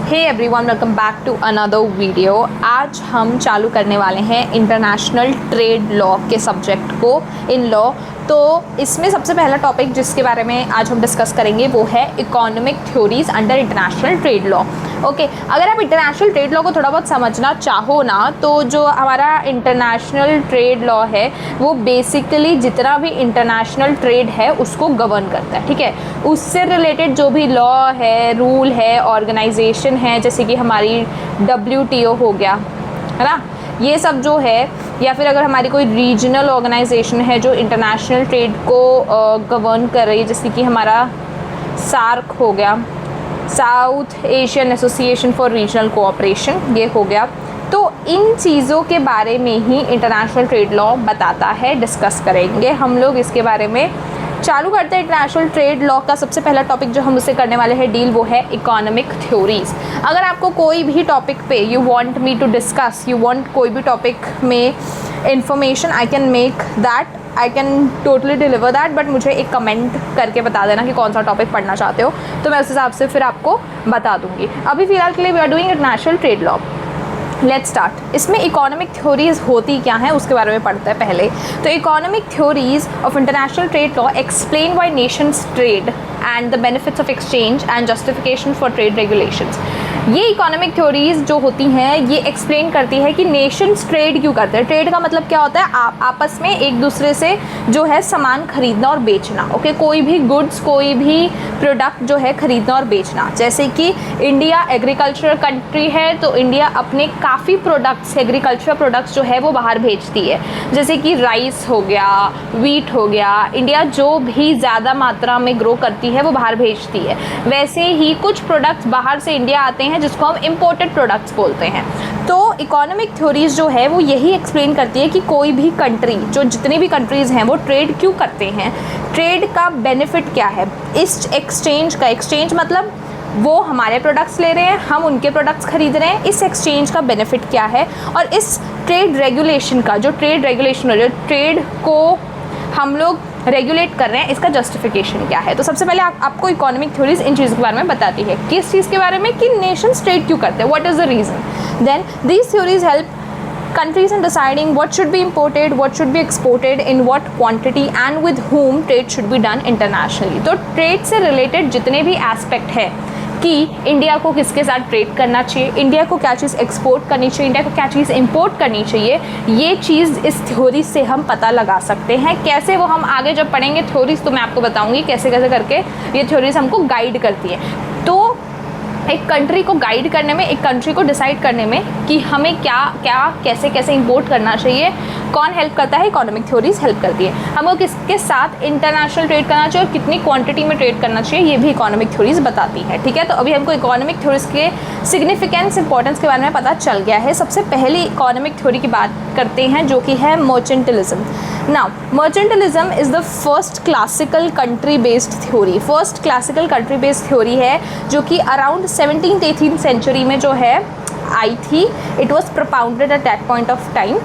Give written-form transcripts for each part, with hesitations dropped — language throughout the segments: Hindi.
Hey everyone, welcome back to another video. आज हम चालू करने वाले हैं इंटरनेशनल ट्रेड लॉ के सब्जेक्ट को इन लॉ। तो इसमें सबसे पहला टॉपिक जिसके बारे में आज हम डिस्कस करेंगे वो है economic theories under international trade law. Okay, अगर आप इंटरनेशनल ट्रेड लॉ को थोड़ा बहुत समझना चाहो ना, तो जो हमारा इंटरनेशनल ट्रेड लॉ है वो बेसिकली जितना भी इंटरनेशनल ट्रेड है उसको गवर्न करता है। ठीक है, उससे रिलेटेड जो भी लॉ है, रूल है, ऑर्गेनाइजेशन है, जैसे कि हमारी WTO हो गया, है ना, ये सब जो है, या फिर अगर हमारी कोई रीजनल ऑर्गेनाइजेशन है जो इंटरनेशनल ट्रेड को गवर्न कर रही है, जैसे कि हमारा सार्क हो गया, south Asian association for regional cooperation, ये हो गया। तो इन चीज़ों के बारे में ही इंटरनेशनल ट्रेड लॉ बताता है, डिस्कस करेंगे हम लोग इसके बारे में। चालू करते हैं इंटरनेशनल ट्रेड लॉ का सबसे पहला टॉपिक जो हम उससे करने वाले हैं डील, वो है इकोनॉमिक थ्योरीज। अगर आपको कोई भी टॉपिक पे you want me to discuss, you want कोई भी टॉपिक में information, I can make that, I can totally deliver that, but मुझे एक कमेंट करके बता देना कि कौन सा टॉपिक पढ़ना चाहते हो, तो मैं उस हिसाब से फिर आपको बता दूंगी। अभी फ़िलहाल के लिए we are doing international trade law. Let's start. इसमें इकोनॉमिक थ्योरीज होती क्या हैं उसके बारे में पढ़ते हैं पहले। तो economic theories of international trade law explain why Nations trade and the benefits of exchange and justification for trade regulations. ये इकोनॉमिक थ्योरीज जो होती हैं ये एक्सप्लेन करती है कि नेशंस ट्रेड क्यों करते हैं। ट्रेड का मतलब क्या होता है? आपस में एक दूसरे से जो है सामान खरीदना और बेचना। ओके, कोई भी गुड्स, कोई भी प्रोडक्ट जो है खरीदना और बेचना। जैसे कि इंडिया एग्रीकल्चरल कंट्री है, तो इंडिया अपने काफ़ी प्रोडक्ट्स, एग्रीकल्चर प्रोडक्ट्स जो है वो बाहर भेजती है, जैसे कि राइस हो गया, वीट हो गया। इंडिया जो भी ज़्यादा मात्रा में ग्रो करती है वो बाहर भेजती है। वैसे ही कुछ प्रोडक्ट्स बाहर से इंडिया आते हैं जिसको हम इम्पोर्टेड प्रोडक्ट्स बोलते हैं। तो इकोनॉमिक थ्योरीज जो है वो यही एक्सप्लेन करती है कि कोई भी कंट्री, जो जितनी भी कंट्रीज़ हैं, वो ट्रेड क्यों करते हैं, ट्रेड का बेनिफिट क्या है, इस एक्सचेंज का, एक्सचेंज मतलब वो हमारे प्रोडक्ट्स ले रहे हैं, हम उनके प्रोडक्ट्स खरीद रहे हैं, इस एक्सचेंज का बेनिफिट क्या है, और इस ट्रेड रेगुलेशन का, जो ट्रेड रेगुलेशन है, जो ट्रेड को हम लोग रेगुलेट कर रहे हैं, इसका जस्टिफिकेशन क्या है। तो सबसे पहले आपको इकोनॉमिक थ्योरीज इन चीज़ के बारे में बताती है, किस चीज़ के बारे में, कि नेशंस ट्रेड क्यों करते हैं, what is the reason. Then these theories help countries in deciding what should be imported, what should be exported, in what quantity and with whom trade should be done internationally। तो ट्रेड से रिलेटेड जितने भी एस्पेक्ट है कि इंडिया को किसके साथ ट्रेड करना चाहिए, इंडिया को क्या चीज़ एक्सपोर्ट करनी चाहिए, इंडिया को क्या चीज़ इंपोर्ट करनी चाहिए, ये चीज़ इस थ्योरी से हम पता लगा सकते हैं। कैसे, वो हम आगे जब पढ़ेंगे थ्योरीज तो मैं आपको बताऊंगी कैसे कैसे करके ये थ्योरीज हमको गाइड करती है। तो एक कंट्री को गाइड करने में, एक कंट्री को डिसाइड करने में कि हमें क्या क्या कैसे कैसे इंपोर्ट करना चाहिए, कौन हेल्प करता है? इकोनॉमिक थ्योरीज हेल्प करती है। हमको किसके साथ इंटरनेशनल ट्रेड करना चाहिए और कितनी क्वांटिटी में ट्रेड करना चाहिए, ये भी इकोनॉमिक थ्योरीज बताती है। ठीक है, तो अभी हमको इकोनॉमिक थ्योरीज के सिग्निफिकेंस, इंपॉर्टेंस के बारे में पता चल गया है। सबसे पहले इकोनॉमिक थ्योरी की बात करते हैं जो कि है mercantilism. Now mercantilism is the first classical country based theory, first classical country based theory है जो कि अराउंड 17th-18th सेंचुरी में जो है आई थी। It was propounded at that point of time.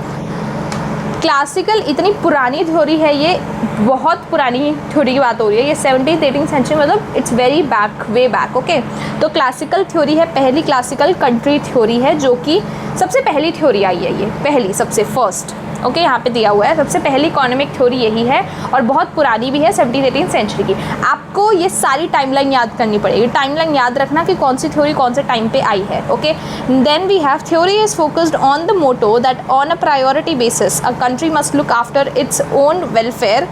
Classical इतनी पुरानी थ्योरी है, ये बहुत पुरानी थ्योरी की बात हो रही है, ये 17th-18th सेंचुरी, मतलब it's very back, way back. Okay, तो क्लासिकल थ्योरी है, पहली क्लासिकल कंट्री थ्योरी है जो कि सबसे पहली थ्योरी आई है, ये पहली, सबसे फर्स्ट। ओके, यहाँ पे दिया हुआ है सबसे पहली इकोनॉमिक थ्योरी यही है, और बहुत पुरानी भी है, 17th-18th सेंचुरी की। आपको ये सारी टाइमलाइन याद करनी पड़ेगी, टाइमलाइन याद रखना कि कौन सी थ्योरी कौन से टाइम पे आई है। Okay, then we have theory is focused on the motto that on a priority basis a country must look after its own welfare,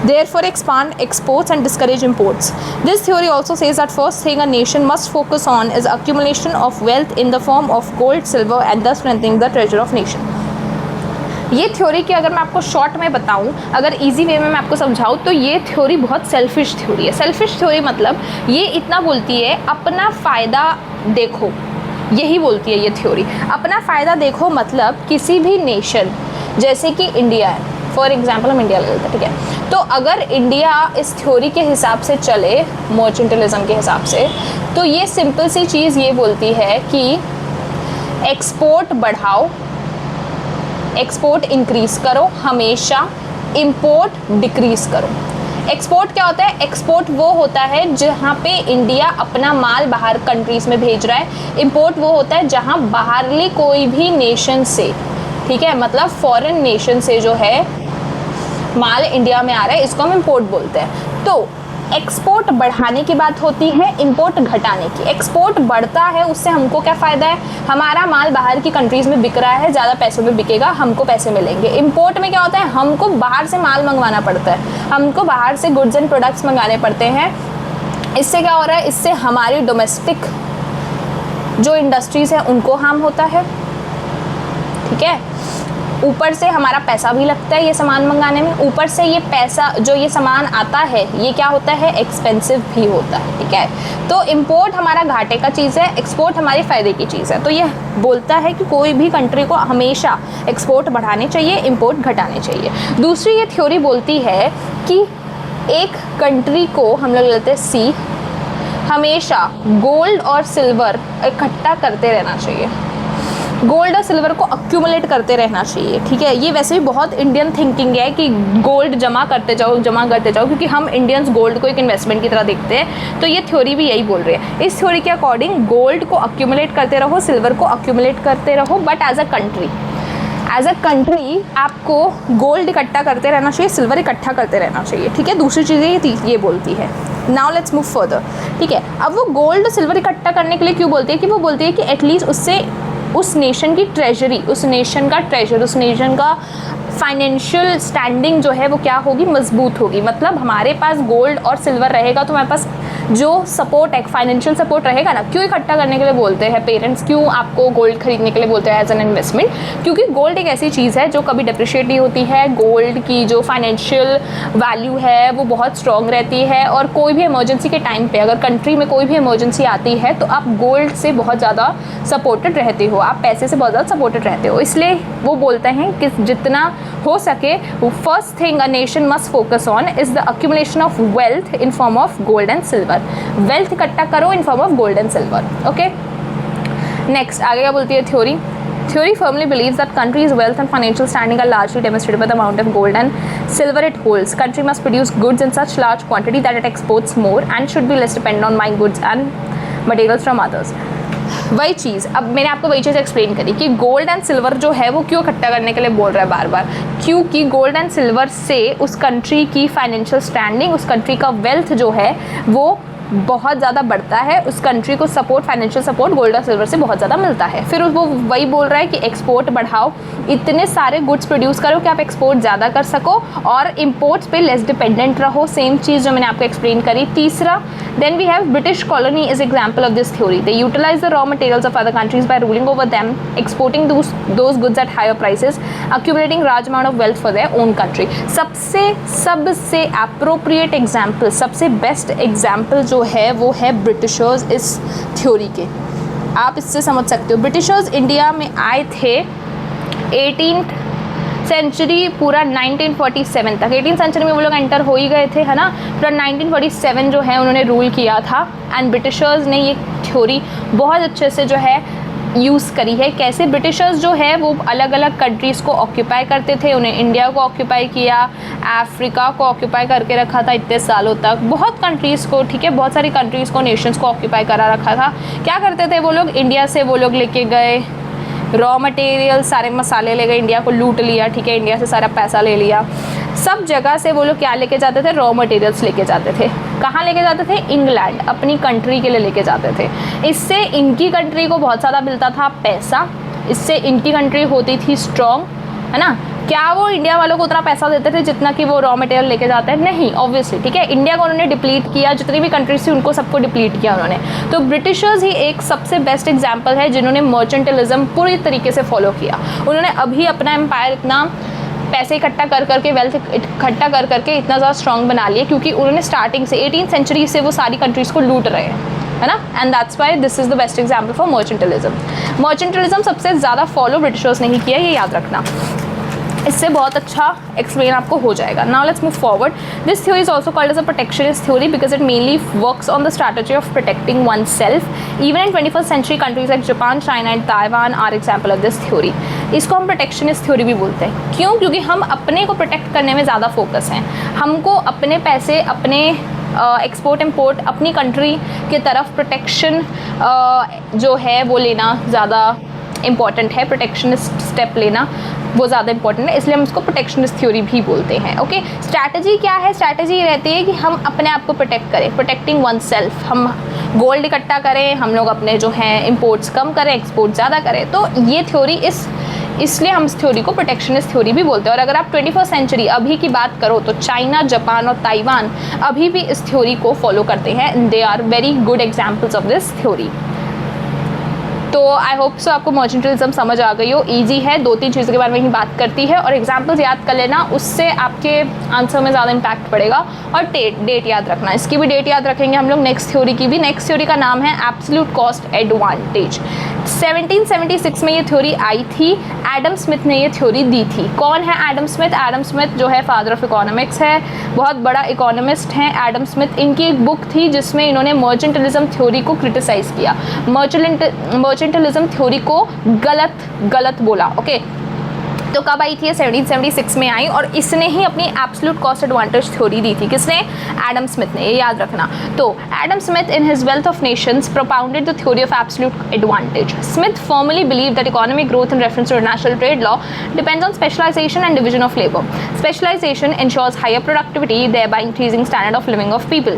therefore expand exports and discourage imports. This theory also says that first thing a nation must focus on is accumulation of wealth in the form of gold, silver and thus strengthening the treasure of nation। ये थ्योरी की अगर मैं आपको शॉर्ट में बताऊं, अगर इजी वे में मैं आपको समझाऊं, तो ये थ्योरी बहुत सेल्फिश थ्योरी है। सेल्फिश थ्योरी मतलब ये इतना बोलती है, अपना फ़ायदा देखो, यही बोलती है ये थ्योरी। अपना फ़ायदा देखो मतलब किसी भी नेशन, जैसे कि इंडिया है, फॉर एग्जाम्पल हम इंडिया ले लेते हैं, ठीक है, तो अगर इंडिया इस थ्योरी के हिसाब से चले, मर्चेंटलिज्म के हिसाब से, तो ये सिंपल सी चीज़ ये बोलती है कि एक्सपोर्ट बढ़ाओ, एक्सपोर्ट इंक्रीज़ करो, हमेशा इंपोर्ट डिक्रीज़ करो। एक्सपोर्ट क्या होता है? एक्सपोर्ट वो होता है जहाँ पे इंडिया अपना माल बाहर कंट्रीज़ में भेज रहा है। इंपोर्ट वो होता है जहाँ बाहरली कोई भी नेशन से, ठीक है, मतलब फॉरेन नेशन से जो है माल इंडिया में आ रहा है, इसको हम इंपोर्ट बोलते हैं। तो एक्सपोर्ट बढ़ाने की बात होती है, इंपोर्ट घटाने की। एक्सपोर्ट बढ़ता है, उससे हमको क्या फ़ायदा है? हमारा माल बाहर की कंट्रीज़ में बिक रहा है, ज़्यादा पैसों में बिकेगा, हमको पैसे मिलेंगे। इंपोर्ट में क्या होता है? हमको बाहर से माल मंगवाना पड़ता है, हमको बाहर से गुड्स एंड प्रोडक्ट्स मंगाने पड़ते हैं। इससे क्या हो रहा है? इससे हमारी डोमेस्टिक जो इंडस्ट्रीज़ हैं उनको हार्म होता है, ठीक है। ऊपर से हमारा पैसा भी लगता है ये सामान मंगाने में, ऊपर से ये पैसा जो ये सामान आता है ये क्या होता है? एक्सपेंसिव भी होता है, ठीक है। तो इंपोर्ट हमारा घाटे का चीज़ है, एक्सपोर्ट हमारे फ़ायदे की चीज़ है। तो ये बोलता है कि कोई भी कंट्री को हमेशा एक्सपोर्ट बढ़ाने चाहिए, इंपोर्ट घटाने चाहिए। दूसरी ये थ्योरी बोलती है कि एक कंट्री को, हम लोग लेते हैं सी, हमेशा गोल्ड और सिल्वर इकट्ठा करते रहना चाहिए, गोल्ड और सिल्वर को अक्यूमुलेट करते रहना चाहिए, ठीक है। ये वैसे भी बहुत इंडियन थिंकिंग है कि गोल्ड जमा करते जाओ, क्योंकि हम इंडियंस गोल्ड को एक इन्वेस्टमेंट की तरह देखते हैं। तो ये थ्योरी भी यही बोल रही है। इस थ्योरी के अकॉर्डिंग गोल्ड को अक्यूमुलेट करते रहो, सिल्वर को अक्यूमुलेट करते रहो, बट एज अ कंट्री आपको गोल्ड इकट्ठा करते रहना चाहिए, सिल्वर इकट्ठा करते रहना चाहिए, ठीक है। दूसरी चीज़ें ये बोलती है। नाउ लेट्स मूव फर्दर, ठीक है। अब वो गोल्ड सिल्वर इकट्ठा करने के लिए क्यों बोलती है? कि वो बोलती है कि एटलीस्ट उससे उस नेशन की ट्रेजरी, उस नेशन का फाइनेंशियल स्टैंडिंग जो है वो क्या होगी? मजबूत होगी। मतलब हमारे पास गोल्ड और सिल्वर रहेगा तो हमारे पास जो सपोर्ट है, फाइनेंशियल सपोर्ट रहेगा ना। क्यों इकट्ठा करने के लिए बोलते हैं पेरेंट्स? क्यों आपको गोल्ड खरीदने के लिए बोलते हैं एज एन इन्वेस्टमेंट? क्योंकि गोल्ड एक ऐसी चीज़ है जो कभी डिप्रिशिएट नहीं होती है। गोल्ड की जो फाइनेंशियल वैल्यू है वो बहुत स्ट्रॉन्ग रहती है, और कोई भी इमरजेंसी के टाइम पे अगर कंट्री में कोई भी इमरजेंसी आती है तो आप गोल्ड से बहुत ज़्यादा सपोर्टेड रहते हो, आप पैसे से बहुत ज़्यादा सपोर्टेड रहते हो। इसलिए वो बोलते हैं कि जितना हो सके, first thing a nation must focus on is the accumulation of wealth in form of gold and silver. Wealth इकट्ठा करो in form of gold and silver, okay. Next आगे क्या बोलती है theory? Theory firmly believes that country's wealth and financial standing are largely demonstrated by the amount of gold and silver it holds. Country must produce goods in such large quantity that it exports more and should be less dependent on buying goods and materials from others. वही चीज़, अब मैंने आपको वही चीज़ एक्सप्लेन करी कि गोल्ड एंड सिल्वर जो है वो क्यों इकट्ठा करने के लिए बोल रहा है बार बार। क्योंकि गोल्ड एंड सिल्वर से उस कंट्री की फाइनेंशियल स्टैंडिंग, उस कंट्री का वेल्थ जो है वो बहुत ज़्यादा बढ़ता है। उस कंट्री को सपोर्ट, फाइनेंशियल सपोर्ट गोल्ड और सिल्वर से बहुत ज़्यादा मिलता है। फिर वो वही बोल रहा है कि एक्सपोर्ट बढ़ाओ, इतने सारे गुड्स प्रोड्यूस करो कि आप एक्सपोर्ट ज़्यादा कर सको और इम्पोर्ट्स पे लेस डिपेंडेंट रहो। सेम चीज़ जो मैंने आपको एक्सप्लेन करी। तीसरा, then we have British colony is example of this theory. They utilise the raw materials of other countries by ruling over them, exporting those goods at higher prices, accumulating large amount of wealth for their own country. सबसे अप्रोप्रिएट एग्जाम्पल, सबसे बेस्ट एग्जाम्पल जो है वो है ब्रिटिशर्स इस थ्योरी के। आप इससे समझ सकते हो, ब्रिटिशर्स इंडिया में आए थे 18th सेंचुरी, पूरा 1947 तक। 18th सेंचुरी में वो लोग एंटर हो ही गए थे, है ना। पूरा 1947 जो है उन्होंने रूल किया था। एंड ब्रिटिशर्स ने ये थ्योरी बहुत अच्छे से जो है यूज़ करी है। कैसे? ब्रिटिशर्स जो है वो अलग अलग कंट्रीज़ को ऑक्यूपाई करते थे। उन्हें इंडिया को ऑक्यूपाई किया, अफ्रीका को ऑक्यूपाई करके रखा था इतने सालों तक, बहुत कंट्रीज़ को, ठीक है, बहुत सारी कंट्रीज़ को, नेशंस को ऑक्यूपाई करा रखा था। क्या करते थे वो लोग? इंडिया से वो लोग लेके गए रॉ मटेरियल, सारे मसाले ले गए, इंडिया को लूट लिया, ठीक है, इंडिया से सारा पैसा ले लिया। सब जगह से वो लोग क्या लेके जाते थे? रॉ मटेरियल्स लेके जाते थे। कहाँ लेके जाते थे? इंग्लैंड, अपनी कंट्री के लिए लेके जाते थे। इससे इनकी कंट्री को बहुत ज़्यादा मिलता था पैसा, इससे इनकी कंट्री होती थी स्ट्रॉन्ग, है ना। क्या वो इंडिया वालों को उतना पैसा देते थे जितना कि वो रॉ मटेरियल लेके जाते हैं? नहीं, ऑब्वियसली, ठीक है। इंडिया को उन्होंने डिप्लीट किया, जितनी भी कंट्रीज थी उनको सबको डिप्लीट किया उन्होंने। तो ब्रिटिशर्स ही एक सबसे बेस्ट एग्जाम्पल है जिन्होंने मर्चेंटलिज्म पूरी तरीके से फॉलो किया। उन्होंने अभी अपना एम्पायर इतना पैसे इकट्ठा कर करके, वेल्थ इकट्ठा कर करके इतना ज़्यादा स्ट्रॉन्ग बना लिया क्योंकि उन्होंने स्टार्टिंग से 18th सेंचुरी से वो सारी कंट्रीज़ को लूट रहे हैं, है ना। And that's why this is the best example for mercantilism. Mercantilism सबसे ज़्यादा फॉलो ब्रिटिशर्स ने ही किया, ये याद रखना। इससे बहुत अच्छा एक्सप्लेन आपको हो जाएगा. Now let's move forward. This theory is also called as a protectionist theory because it mainly works on the strategy of protecting oneself. Even in 21st century countries like Japan, China and Taiwan are example of this theory. इसको हम प्रोटेक्शनिस्ट थ्योरी भी बोलते हैं. क्यों? क्योंकि हम अपने को प्रोटेक्ट करने में ज़्यादा फोकस हैं. हमको अपने पैसे, अपने एक्सपोर्ट इम्पोर्ट, अपनी कंट्री के तरफ प्रोटेक्शन जो है वो लेना ज़्यादा इम्पॉर्टेंट है. प्रोटेक्शनिस्ट स्टेप लेना वो ज़्यादा इंपॉर्टेंट है, इसलिए हम इसको प्रोटेक्शनिस्ट थ्योरी भी बोलते हैं. ओके, स्ट्रैटेजी क्या है? स्ट्रैटेजी ये रहती है कि हम अपने आप को प्रोटेक्ट करें, प्रोटेक्टिंग वन सेल्फ. हम गोल्ड इकट्ठा करें, हम लोग अपने जो हैं इम्पोर्ट्स कम करें, एक्सपोर्ट ज़्यादा करें. तो ये थ्योरी इसलिए हम इस थ्योरी को प्रोटेक्शनिस्ट थ्योरी भी बोलते हैं. और अगर आप 21st सेंचुरी अभी की बात करो तो चाइना, जापान और ताइवान अभी भी इस थ्योरी को फॉलो करते हैं. They are very good examples of this theory. तो आई होप सो आपको मर्चेंटलिज्म समझ आ गई हो. ईजी है, 2-3 चीज़ों के बारे में ही बात करती है और एग्जाम्पल्स याद कर लेना, उससे आपके आंसर में ज़्यादा इम्पैक्ट पड़ेगा. और डेट याद रखना, इसकी भी डेट याद रखेंगे हम लोग. नेक्स्ट थ्योरी की भी. नेक्स्ट थ्योरी का नाम है एब्सोल्यूट कॉस्ट एडवांटेज. 1776 में ये थ्योरी आई थी. एडम स्मिथ ने ये थ्योरी दी थी. कौन है एडम स्मिथ? एडम स्मिथ जो है फादर ऑफ इकोनॉमिक्स है, बहुत बड़ा इकोनॉमिस्ट हैं एडम स्मिथ. इनकी एक बुक थी जिसमें इन्होंने मर्चेंटलिज्म थ्योरी को क्रिटिसाइज़ किया. मर्चेंटलिज्म थ्योरी को गलत बोला. ओके, तो कब आई थी? 1776 में आई और इसने ही अपनी एब्सोल्यूट कॉस्ट एडवांटेज थ्योरी दी थी. किसने? एडम स्मिथ ने. ये याद रखना. तो Adam Smith in his wealth of Nations propounded the theory of absolute advantage. Smith firmly believed that economic growth in reference to international trade law depends on specialization and division of labor. Specialization ensures higher productivity, thereby increasing standard of living of people.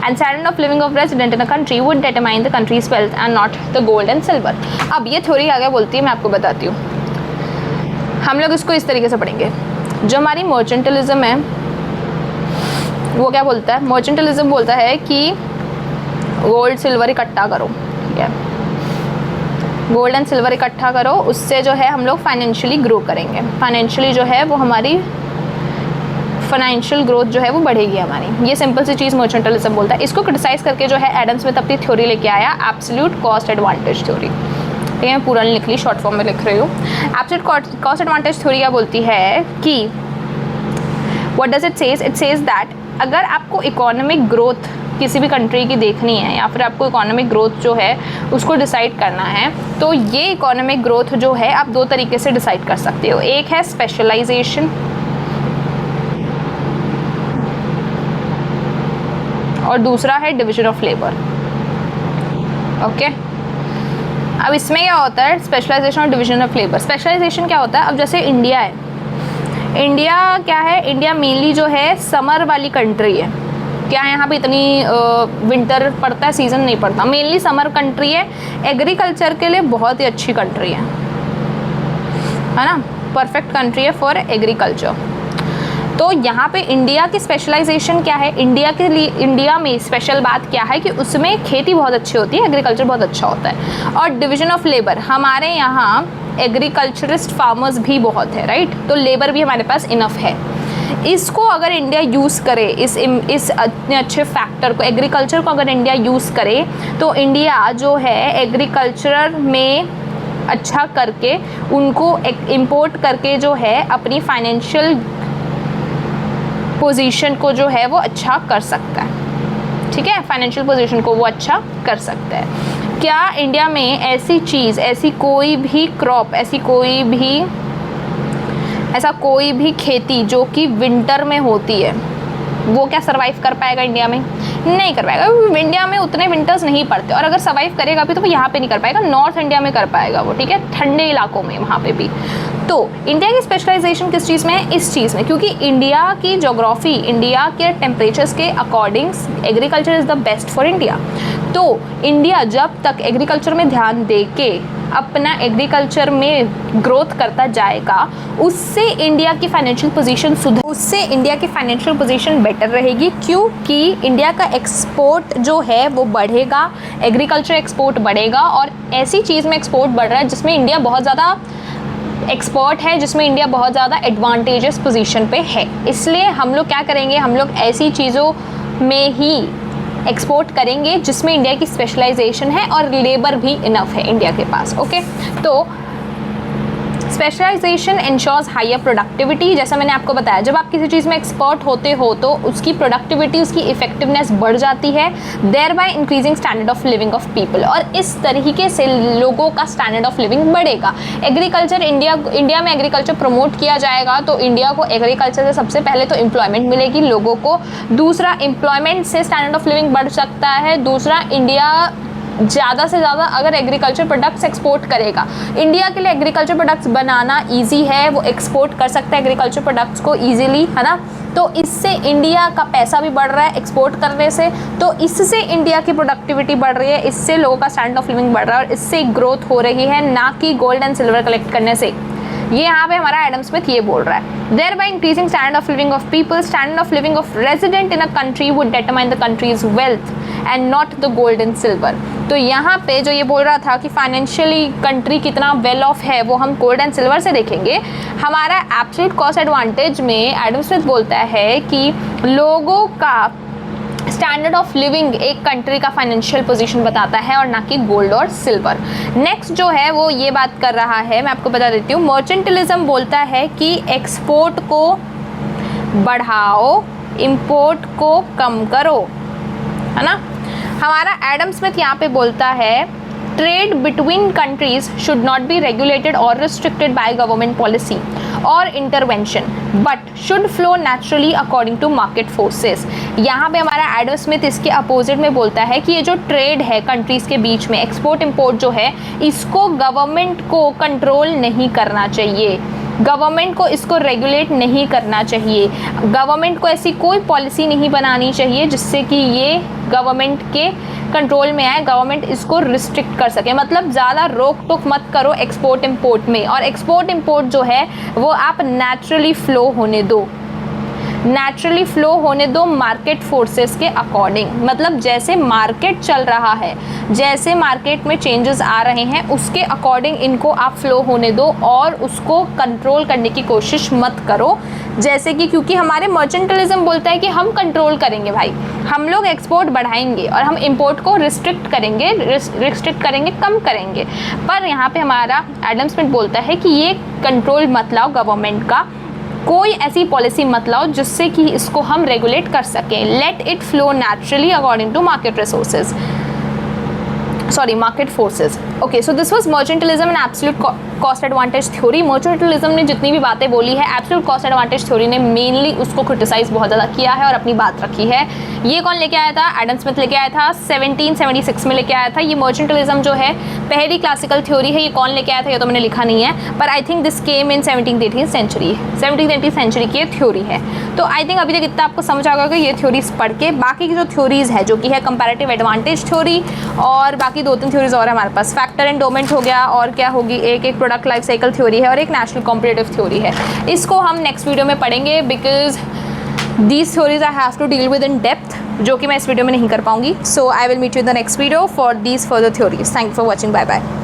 And standard of living of resident in a country would determine the country's wealth and not the gold and silver. अब ये थ्योरी आगे बोलती है, मैं आपको बताती हूँ. हम लोग इसको इस तरीके से पढ़ेंगे. जो हमारी मर्चेंटलिज्म है वो क्या बोलता है? मर्चेंटलिज्म बोलता है कि गोल्ड सिल्वर इकट्ठा करो. ठीक है, गोल्ड एंड सिल्वर इकट्ठा करो, उससे जो है हम लोग फाइनेंशियली ग्रो करेंगे. फाइनेंशियली जो है वो हमारी फाइनेंशियल ग्रोथ जो है वो बढ़ेगी हमारी. ये सिंपल सी चीज़ मर्चेंटलिज्म बोलता है. इसको क्रिटिसाइज करके जो है एडम स्मिथ अपनी थ्योरी लेके आया, एब्सोल्यूट कॉस्ट एडवांटेज थ्योरी. ठीक है, मैं पूरा नहीं लिख ली, शॉर्ट फॉर्म में लिख रही हूँ. एब्सोल्यूट कॉस्ट एडवांटेज थ्योरी क्या बोलती है कि what does it says? It says that अगर आपको इकोनॉमिक ग्रोथ किसी भी कंट्री की देखनी है या फिर आपको इकोनॉमिक ग्रोथ जो है उसको डिसाइड करना है, तो ये इकोनॉमिक ग्रोथ जो है आप 2 तरीके से डिसाइड कर सकते हो. एक है स्पेशलाइजेशन और दूसरा है डिविजन ऑफ लेबर. ओके, अब इसमें क्या होता है? स्पेशलाइजेशन और डिवीजन ऑफ लेबर. स्पेशलाइजेशन क्या होता है? अब जैसे इंडिया है, इंडिया क्या है? इंडिया मेनली जो है समर वाली कंट्री है. क्या है यहाँ पे इतनी विंटर पड़ता है, सीज़न नहीं पड़ता. मेनली समर कंट्री है. एग्रीकल्चर के लिए बहुत ही अच्छी कंट्री है ना? परफेक्ट कंट्री है फॉर एग्रीकल्चर. तो यहाँ पे इंडिया की स्पेशलाइजेशन क्या है? इंडिया के लिए, इंडिया में स्पेशल बात क्या है कि उसमें खेती बहुत अच्छी होती है, एग्रीकल्चर बहुत अच्छा होता है. और डिवीजन ऑफ लेबर, हमारे यहाँ एग्रीकल्चरिस्ट फार्मर्स भी बहुत है, राइट? तो लेबर भी हमारे पास इनफ है. इसको अगर इंडिया यूज़ करे, इस इतने अच्छे फैक्टर को, एग्रीकल्चर को अगर इंडिया यूज़ करे, तो इंडिया जो है एग्रीकल्चर में अच्छा करके उनको इम्पोर्ट करके जो है अपनी फाइनेंशियल पोजीशन को जो है वो अच्छा कर सकता है. ठीक है, फाइनेंशियल पोजीशन को वो अच्छा कर सकता है. क्या इंडिया में ऐसी चीज़, ऐसी कोई भी क्रॉप, ऐसा कोई भी खेती जो कि विंटर में होती है, वो क्या सर्वाइव कर पाएगा इंडिया में? नहीं कर पाएगा. इंडिया में उतने विंटर्स नहीं पड़ते, और अगर सर्वाइव करेगा भी तो वो यहाँ पे नहीं कर पाएगा. नॉर्थ इंडिया में कर पाएगा वो. ठीक है, ठंडे इलाकों में वहाँ पे भी. तो इंडिया की स्पेशलाइजेशन किस चीज़ में है? इस चीज़ में, क्योंकि इंडिया की जोग्राफी, इंडिया के टेम्परेचर्स के according agriculture is the best for India. तो इंडिया जब तक एग्रीकल्चर में ध्यान दे के अपना एग्रीकल्चर में ग्रोथ करता जाएगा, उससे इंडिया की फाइनेंशियल पोजीशन बेटर रहेगी. क्योंकि इंडिया का एक्सपोर्ट जो है वो बढ़ेगा, एग्रीकल्चर एक्सपोर्ट बढ़ेगा. और ऐसी चीज़ में एक्सपोर्ट बढ़ रहा है जिसमें इंडिया बहुत ज़्यादा एक्सपर्ट है, जिसमें इंडिया बहुत ज़्यादा एडवांटेजेस पोजीशन पे है. इसलिए हम लोग क्या करेंगे? हम लोग ऐसी चीज़ों में ही एक्सपोर्ट करेंगे जिसमें इंडिया की स्पेशलाइजेशन है और लेबर भी इनफ है इंडिया के पास. ओके, तो स्पेशलाइजेशन इंश्योर्स हायर प्रोडक्टिविटी, जैसा मैंने आपको बताया जब आप किसी चीज़ में एक्सपर्ट होते हो तो उसकी प्रोडक्टिविटी, उसकी इफेक्टिवनेस बढ़ जाती है, thereby increasing standard of living of people, और इस तरीके से लोगों का स्टैंडर्ड ऑफ लिविंग बढ़ेगा। एग्रीकल्चर, इंडिया में एग्रीकल्चर प्रमोट किया जाएगा तो इंडिया को एग्रीकल्चर से सबसे पहले तो एम्प्लॉयमेंट मिलेगी लोगों को, दूसरा एम्प्लॉयमेंट से स्टैंडर्ड ऑफ लिविंग बढ़ सकता है, दूसरा इंडिया ज़्यादा से ज़्यादा अगर एग्रीकल्चर प्रोडक्ट्स एक्सपोर्ट करेगा, इंडिया के लिए एग्रीकल्चर प्रोडक्ट्स बनाना इजी है, वो एक्सपोर्ट कर सकता है एग्रीकल्चर प्रोडक्ट्स को इजीली, है ना। तो इससे इंडिया का पैसा भी बढ़ रहा है एक्सपोर्ट करने से, तो इससे इंडिया की प्रोडक्टिविटी बढ़ रही है, इससे लोगों का स्टैंडर्ड ऑफ लिविंग बढ़ रहा है और इससे ग्रोथ हो रही है, ना कि गोल्ड एंड सिल्वर कलेक्ट करने से। ये यहाँ पे हमारा एडम स्मिथ ये बोल रहा है, thereby increasing standard of living of people, standard of living of resident in a country would determine the country's wealth and not the gold and silver. तो यहाँ पे जो ये बोल रहा था कि फाइनेंशियली कंट्री कितना वेल ऑफ है वो हम गोल्ड एंड सिल्वर से देखेंगे। हमारा एब्सोल्यूट कॉस्ट एडवांटेज में एडम स्मिथ बोलता है कि लोगों का स्टैंडर्ड ऑफ लिविंग एक कंट्री का फाइनेंशियल पोजीशन बताता है और ना कि गोल्ड और सिल्वर। नेक्स्ट जो है वो ये बात कर रहा है, मैं आपको बता देती हूँ, मर्चेंटलिज्म बोलता है कि एक्सपोर्ट को बढ़ाओ, इंपोर्ट को कम करो, है ना। हमारा एडम स्मिथ यहाँ पे बोलता है trade between countries should not be regulated और रिस्ट्रिक्टेड बाय गवर्नमेंट पॉलिसी और intervention but should flow naturally according to market forces. यहाँ पे हमारा एडम स्मिथ इसके अपोजिट में बोलता है कि ये जो ट्रेड है कंट्रीज़ के बीच में, एक्सपोर्ट इंपोर्ट जो है, इसको गवर्नमेंट को कंट्रोल नहीं करना चाहिए, गवर्नमेंट को इसको रेगुलेट नहीं करना चाहिए, गवर्नमेंट को ऐसी कोई पॉलिसी नहीं बनानी चाहिए जिससे कि ये गवर्नमेंट के कंट्रोल में आए, गवर्नमेंट इसको रिस्ट्रिक्ट कर सके। मतलब ज़्यादा रोक टोक मत करो एक्सपोर्ट इंपोर्ट में, और एक्सपोर्ट इंपोर्ट जो है वो आप नेचुरली फ़्लो होने दो, नेचुरली फ्लो होने दो मार्केट फोर्सेस के अकॉर्डिंग। मतलब जैसे मार्केट चल रहा है, जैसे मार्केट में चेंजेस आ रहे हैं उसके अकॉर्डिंग इनको आप फ्लो होने दो और उसको कंट्रोल करने की कोशिश मत करो। जैसे कि क्योंकि हमारे मर्चेंटलिज्म बोलता है कि हम कंट्रोल करेंगे भाई, हम लोग एक्सपोर्ट बढ़ाएंगे और हम इंपोर्ट को रिस्ट्रिक्ट करेंगे, कम करेंगे। पर यहाँ पे हमारा एडम स्मिथ बोलता है कि ये कंट्रोल मत लाओ गवर्नमेंट का, कोई ऐसी पॉलिसी मत लाओ जिससे कि इसको हम रेगुलेट कर सकें। Let it flow naturally according to market forces. Okay, so this was mercantilism and absolute cost advantage theory. Mercantilism ने जितनी भी बातें बोली है, एब्सोल्यूट कॉस्ट एडवांटेज थ्योरी ने मेनली उसको क्रिटिसाइज बहुत ज़्यादा किया है और अपनी बात रखी है। ये कौन लेके आया था? एडम स्मिथ लेके आया था, 1776 में लेके आया था। ये मर्चेंटलिज्म जो है पहली क्लासिकल थ्योरी है। ये कौन लेके आया था ये तो मैंने लिखा नहीं है, पर I think this came in 17th-18th century की थ्योरी है। तो आई थिंक अभी तक इतना आपको समझ आ गया ये थ्योरीज पढ़ के। बाकी की जो थ्योरीज है जो कि है कंपैरेटिव एडवांटेज थ्योरी, और बाकी 2-3 थ्योरीज और हमारे पास, फैक्टर एंडोमेंट हो गया, और क्या होगी, एक प्रोडक्ट लाइफ साइकिल थ्योरी है और एक नेशनल कॉम्पिटिटिव थ्योरी है। इसको हम नेक्स्ट वीडियो में पढ़ेंगे because these theories I have to deal with in depth, जो कि मैं इस वीडियो में नहीं कर पाऊंगी। So I will meet you in the next video for these further theories. Thank you for watching, bye bye.